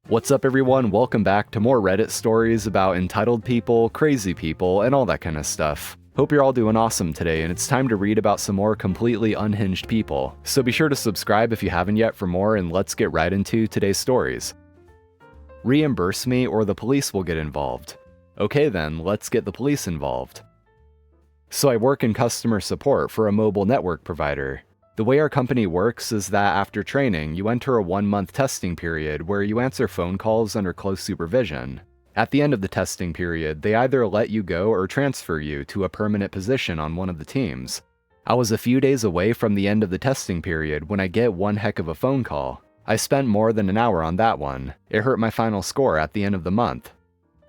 What's up everyone, welcome back to more Reddit stories about entitled people, crazy people, and all that kind of stuff. Hope you're all doing awesome today, and it's time to read about some more completely unhinged people. So be sure to subscribe if you haven't yet for more, and let's get right into today's stories. Reimburse me or the police will get involved. Okay then, let's get the police involved. So I work in customer support for a mobile network provider. The way our company works is that after training, you enter a 1-month testing period where you answer phone calls under close supervision. At the end of the testing period, they either let you go or transfer you to a permanent position on one of the teams. I was a few days away from the end of the testing period when I get one heck of a phone call. I spent more than an hour on that one. It hurt my final score at the end of the month.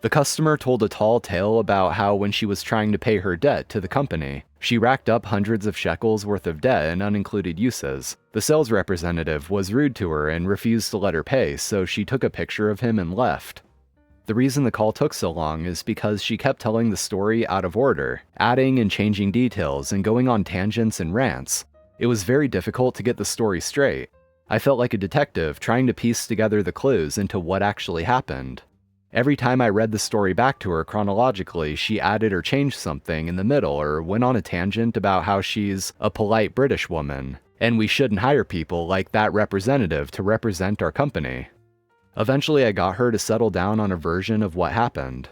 The customer told a tall tale about how when she was trying to pay her debt to the company, she racked up hundreds of shekels worth of debt and unincluded uses. The sales representative was rude to her and refused to let her pay, so she took a picture of him and left. The reason the call took so long is because she kept telling the story out of order, adding and changing details and going on tangents and rants. It was very difficult to get the story straight. I felt like a detective trying to piece together the clues into what actually happened. Every time I read the story back to her chronologically, she added or changed something in the middle or went on a tangent about how she's a polite British woman, and we shouldn't hire people like that representative to represent our company. Eventually I got her to settle down on a version of what happened.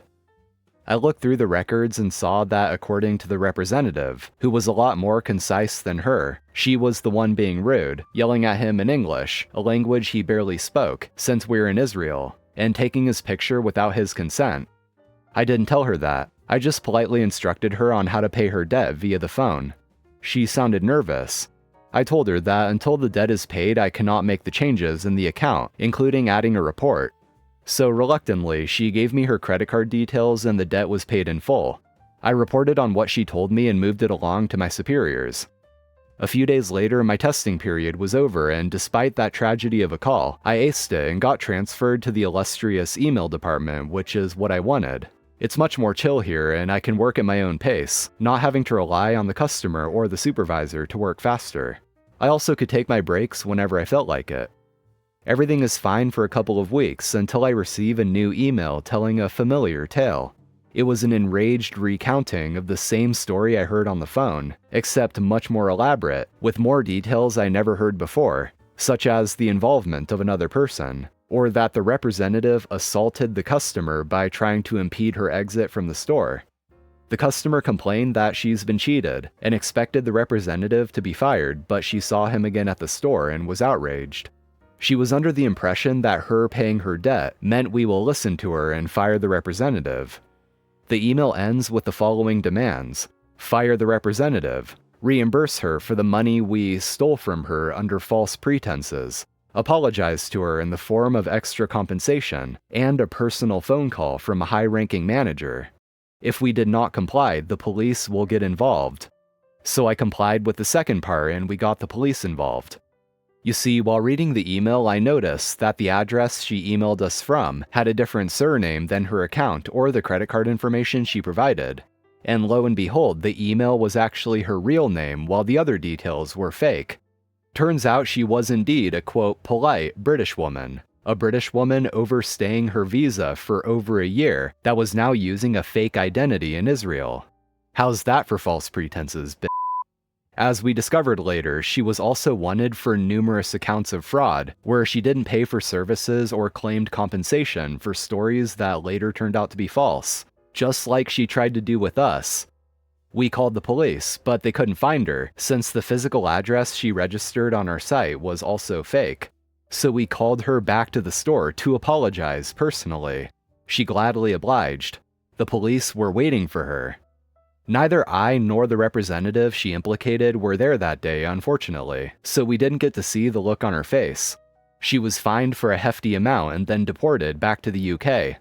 I looked through the records and saw that according to the representative, who was a lot more concise than her, she was the one being rude, yelling at him in English, a language he barely spoke, since we're in Israel, and taking his picture without his consent. I didn't tell her that. I just politely instructed her on how to pay her debt via the phone. She sounded nervous. I told her that until the debt is paid, I cannot make the changes in the account, including adding a report. So reluctantly, she gave me her credit card details and the debt was paid in full. I reported on what she told me and moved it along to my superiors. A few days later, my testing period was over, and despite that tragedy of a call, I aced it and got transferred to the illustrious email department, which is what I wanted. It's much more chill here, and I can work at my own pace, not having to rely on the customer or the supervisor to work faster. I also could take my breaks whenever I felt like it. Everything is fine for a couple of weeks until I receive a new email telling a familiar tale. It was an enraged recounting of the same story I heard on the phone, except much more elaborate, with more details I never heard before, such as the involvement of another person, or that the representative assaulted the customer by trying to impede her exit from the store. The customer complained that she's been cheated, and expected the representative to be fired, but she saw him again at the store and was outraged. She was under the impression that her paying her debt meant we will listen to her and fire the representative. The email ends with the following demands: fire the representative, reimburse her for the money we stole from her under false pretenses, apologize to her in the form of extra compensation, and a personal phone call from a high-ranking manager. If we did not comply, the police will get involved. So I complied with the second part and we got the police involved. You see, while reading the email, I noticed that the address she emailed us from had a different surname than her account or the credit card information she provided. And lo and behold, the email was actually her real name while the other details were fake. Turns out she was indeed a quote, polite British woman. A British woman overstaying her visa for over a year that was now using a fake identity in Israel. How's that for false pretenses, bitch? As we discovered later, she was also wanted for numerous accounts of fraud, where she didn't pay for services or claimed compensation for stories that later turned out to be false, just like she tried to do with us. We called the police, but they couldn't find her, since the physical address she registered on our site was also fake. So we called her back to the store to apologize personally. She gladly obliged. The police were waiting for her. Neither I nor the representative she implicated were there that day, unfortunately, so we didn't get to see the look on her face. She was fined for a hefty amount and then deported back to the UK.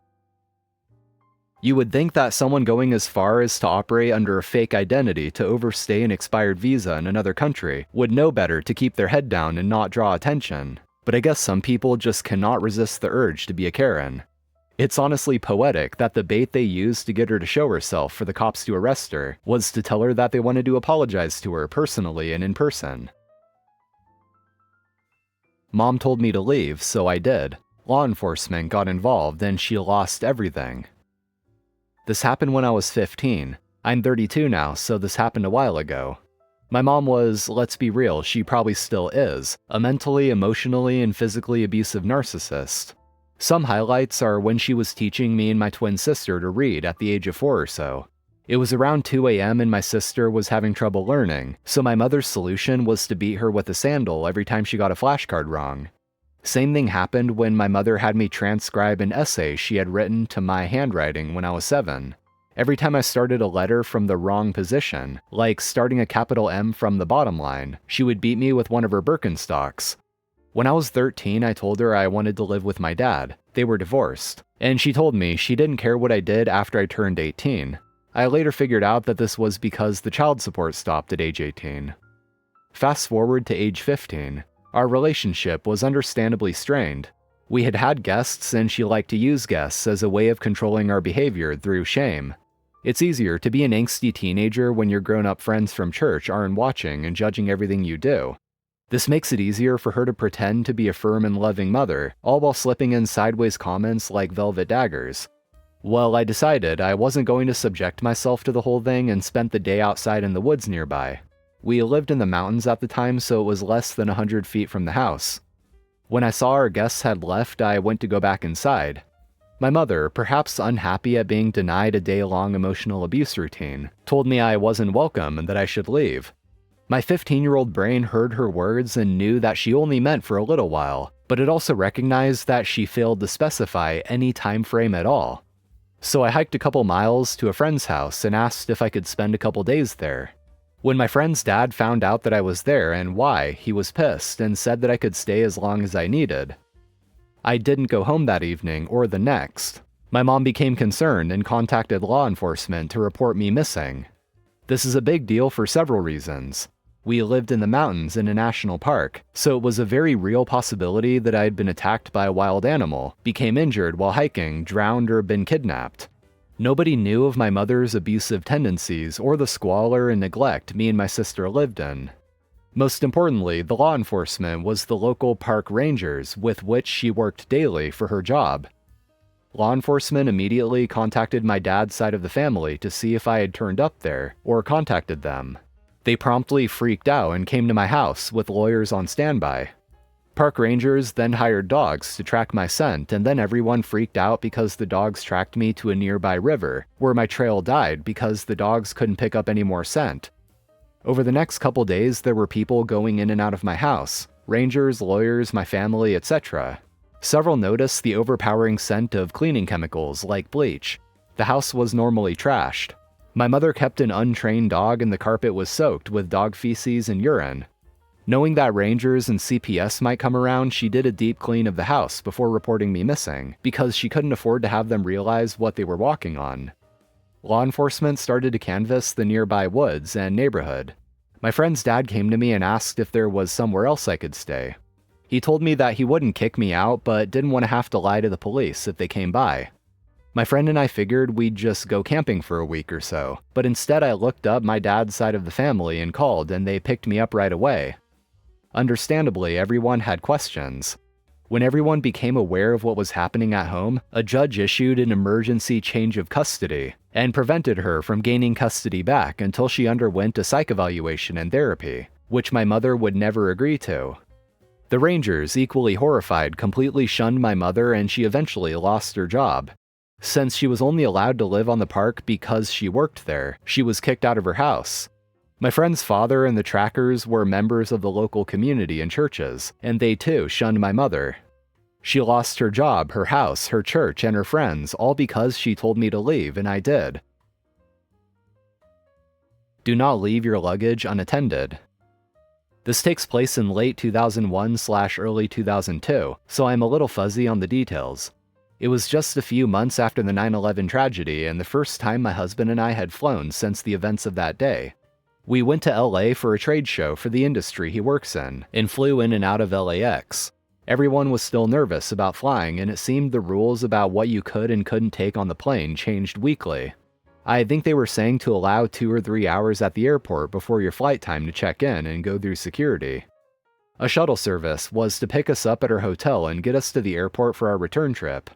You would think that someone going as far as to operate under a fake identity to overstay an expired visa in another country would know better to keep their head down and not draw attention, but I guess some people just cannot resist the urge to be a Karen. It's honestly poetic that the bait they used to get her to show herself for the cops to arrest her was to tell her that they wanted to apologize to her personally and in person. Mom told me to leave, so I did. Law enforcement got involved and she lost everything. This happened when I was 15. I'm 32 now, so this happened a while ago. My mom was, let's be real, she probably still is, a mentally, emotionally, and physically abusive narcissist. Some highlights are when she was teaching me and my twin sister to read at the age of 4 or so. It was around 2 a.m. and my sister was having trouble learning, so my mother's solution was to beat her with a sandal every time she got a flashcard wrong. Same thing happened when my mother had me transcribe an essay she had written to my handwriting when I was 7. Every time I started a letter from the wrong position, like starting a capital M from the bottom line, she would beat me with one of her Birkenstocks. When I was 13, I told her I wanted to live with my dad. They were divorced. And she told me she didn't care what I did after I turned 18. I later figured out that this was because the child support stopped at age 18. Fast forward to age 15. Our relationship was understandably strained. We had had guests and she liked to use guests as a way of controlling our behavior through shame. It's easier to be an angsty teenager when your grown-up friends from church aren't watching and judging everything you do. This makes it easier for her to pretend to be a firm and loving mother, all while slipping in sideways comments like velvet daggers. Well, I decided I wasn't going to subject myself to the whole thing and spent the day outside in the woods nearby. We lived in the mountains at the time, so it was less than 100 feet from the house. When I saw our guests had left, I went to go back inside. My mother, perhaps unhappy at being denied a day-long emotional abuse routine, told me I wasn't welcome and that I should leave. My 15-year-old brain heard her words and knew that she only meant for a little while, but it also recognized that she failed to specify any time frame at all. So I hiked a couple miles to a friend's house and asked if I could spend a couple days there. When my friend's dad found out that I was there and why, he was pissed and said that I could stay as long as I needed. I didn't go home that evening or the next. My mom became concerned and contacted law enforcement to report me missing. This is a big deal for several reasons. We lived in the mountains in a national park, so it was a very real possibility that I had been attacked by a wild animal, became injured while hiking, drowned, or been kidnapped. Nobody knew of my mother's abusive tendencies or the squalor and neglect me and my sister lived in. Most importantly, the law enforcement was the local park rangers with which she worked daily for her job. Law enforcement immediately contacted my dad's side of the family to see if I had turned up there or contacted them. They promptly freaked out and came to my house with lawyers on standby. Park rangers then hired dogs to track my scent, and then everyone freaked out because the dogs tracked me to a nearby river, where my trail died because the dogs couldn't pick up any more scent. Over the next couple days, there were people going in and out of my house, rangers, lawyers, my family, etc. Several noticed the overpowering scent of cleaning chemicals like bleach. The house was normally trashed. My mother kept an untrained dog and the carpet was soaked with dog feces and urine. Knowing that rangers and CPS might come around, she did a deep clean of the house before reporting me missing, because she couldn't afford to have them realize what they were walking on. Law enforcement started to canvass the nearby woods and neighborhood. My friend's dad came to me and asked if there was somewhere else I could stay. He told me that he wouldn't kick me out, but didn't want to have to lie to the police if they came by. My friend and I figured we'd just go camping for a week or so, but instead I looked up my dad's side of the family and called, and they picked me up right away. Understandably, everyone had questions. When everyone became aware of what was happening at home, a judge issued an emergency change of custody and prevented her from gaining custody back until she underwent a psych evaluation and therapy, which my mother would never agree to. The rangers, equally horrified, completely shunned my mother and she eventually lost her job. Since she was only allowed to live on the park because she worked there, she was kicked out of her house. My friend's father and the trackers were members of the local community and churches, and they too shunned my mother. She lost her job, her house, her church, and her friends, all because she told me to leave, and I did. Do not leave your luggage unattended. This takes place in late 2001/early 2002, so I'm a little fuzzy on the details. It was just a few months after the 9/11 tragedy and the first time my husband and I had flown since the events of that day. We went to LA for a trade show for the industry he works in, and flew in and out of LAX. Everyone was still nervous about flying, and it seemed the rules about what you could and couldn't take on the plane changed weekly. I think they were saying to allow 2 or 3 hours at the airport before your flight time to check in and go through security. A shuttle service was to pick us up at our hotel and get us to the airport for our return trip.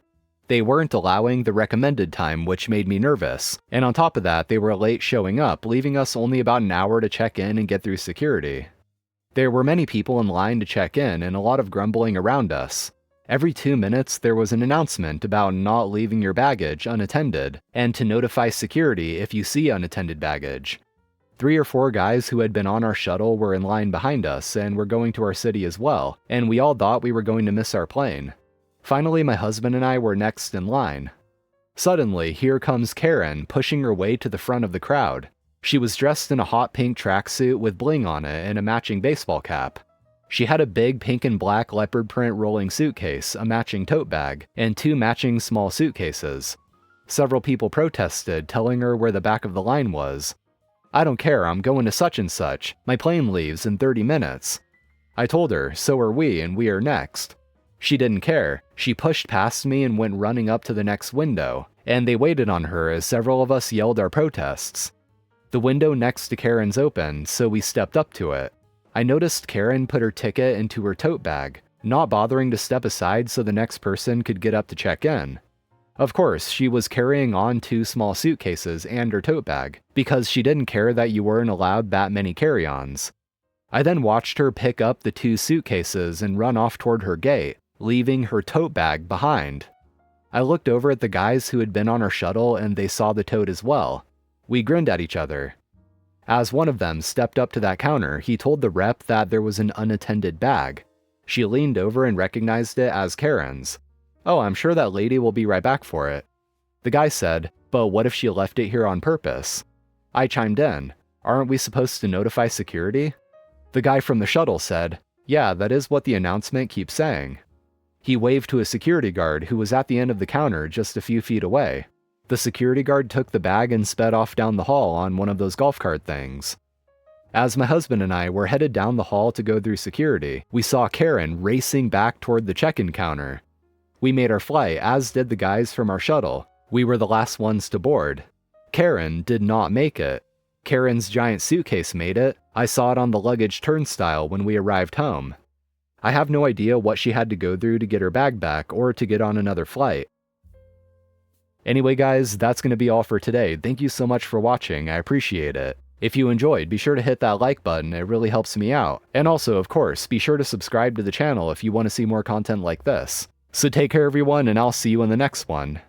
They weren't allowing the recommended time, which made me nervous, and on top of that, they were late showing up, leaving us only about an hour to check in and get through security. There were many people in line to check in and a lot of grumbling around us. Every 2 minutes, there was an announcement about not leaving your baggage unattended, and to notify security if you see unattended baggage. 3 or 4 guys who had been on our shuttle were in line behind us and were going to our city as well, and we all thought we were going to miss our plane. Finally, my husband and I were next in line. Suddenly, here comes Karen, pushing her way to the front of the crowd. She was dressed in a hot pink tracksuit with bling on it and a matching baseball cap. She had a big pink and black leopard print rolling suitcase, a matching tote bag, and 2 matching small suitcases. Several people protested, telling her where the back of the line was. "I don't care, I'm going to such and such. My plane leaves in 30 minutes. I told her, so are we, and we are next. She didn't care. She pushed past me and went running up to the next window, and they waited on her as several of us yelled our protests. The window next to Karen's opened, so we stepped up to it. I noticed Karen put her ticket into her tote bag, not bothering to step aside so the next person could get up to check in. Of course, she was carrying on 2 small suitcases and her tote bag, because she didn't care that you weren't allowed that many carry-ons. I then watched her pick up the 2 suitcases and run off toward her gate, leaving her tote bag behind. I looked over at the guys who had been on our shuttle and they saw the tote as well. We grinned at each other. As one of them stepped up to that counter, he told the rep that there was an unattended bag. She leaned over and recognized it as Karen's. "Oh, I'm sure that lady will be right back for it." The guy said, "But what if she left it here on purpose?" I chimed in, "Aren't we supposed to notify security?" The guy from the shuttle said, "Yeah, that is what the announcement keeps saying." He waved to a security guard who was at the end of the counter just a few feet away. The security guard took the bag and sped off down the hall on one of those golf cart things. As my husband and I were headed down the hall to go through security, we saw Karen racing back toward the check-in counter. We made our flight, as did the guys from our shuttle. We were the last ones to board. Karen did not make it. Karen's giant suitcase made it. I saw it on the luggage turnstile when we arrived home. I have no idea what she had to go through to get her bag back or to get on another flight. Anyway guys, that's going to be all for today. Thank you so much for watching, I appreciate it. If you enjoyed, be sure to hit that like button, it really helps me out. And also, of course, be sure to subscribe to the channel if you want to see more content like this. So take care everyone, and I'll see you in the next one.